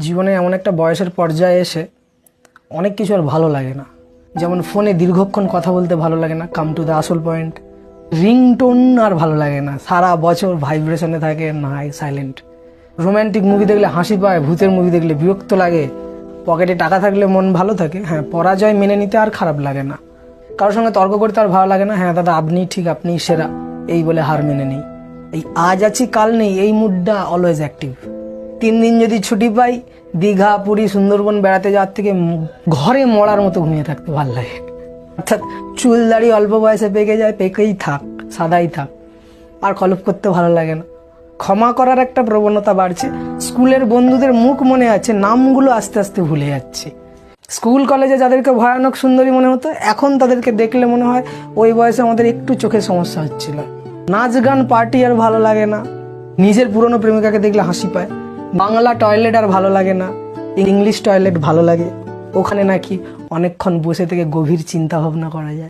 জীবনে এমন একটা বয়সের পর্যায়ে এসে অনেক কিছু আর ভালো লাগে না। যেমন ফোনে দীর্ঘক্ষণ কথা বলতে ভালো লাগে না, কাম টু দ্য আসল পয়েন্ট। রিংটোন আর ভালো লাগে না, সারা বছর ভাইব্রেশনে থাকে, না সাইলেন্ট। রোম্যান্টিক মুভি দেখলে হাসি পায়, ভূতের মুভি দেখলে বিরক্ত লাগে। পকেটে টাকা থাকলে মন ভালো থাকে, হ্যাঁ পরাজয় মেনে নিতে আর খারাপ লাগে না। কারোর সঙ্গে তর্ক করতে আর ভালো লাগে না, হ্যাঁ দাদা আপনি ঠিক, আপনি সেরা, এই বলে হার মেনে নেই। এই আজ আছি কাল নেই, এই মুডটা অলওয়েজ অ্যাক্টিভ। 3 দিন যদি ছুটি পাই, দীঘা পুরী সুন্দরবন বেড়াতে যাওয়ার থেকে ঘরে মরার মতো ঘুমিয়ে থাকতে ভালো লাগে। অর্থাৎ চুল দাড়ি অল্প বয়সে পেকে যায়, পেকেই থাক, সাদাই থাক, আর কলপ করতে ভালো লাগে না। ক্ষমা করার একটা প্রবণতা বাড়ছে। স্কুলের বন্ধুদের মুখ মনে আছে, নামগুলো আস্তে আস্তে ভুলে যাচ্ছে। স্কুল কলেজে যাদেরকে ভয়ানক সুন্দরী মনে হতো, এখন তাদেরকে দেখলে মনে হয় ওই বয়সে আমাদের একটু চোখে সমস্যা হচ্ছিল। নাচ গান পার্টি আর ভালো লাগে না। নিজের পুরনো প্রেমিকাকে দেখলে হাসি পায়। বাংলা টয়লেট আর ভালো লাগে না, ইংলিশ টয়লেট ভালো লাগে। ওখানে নাকি অনেকক্ষণ বসে থেকে গভীর চিন্তা ভাবনা করা যায়।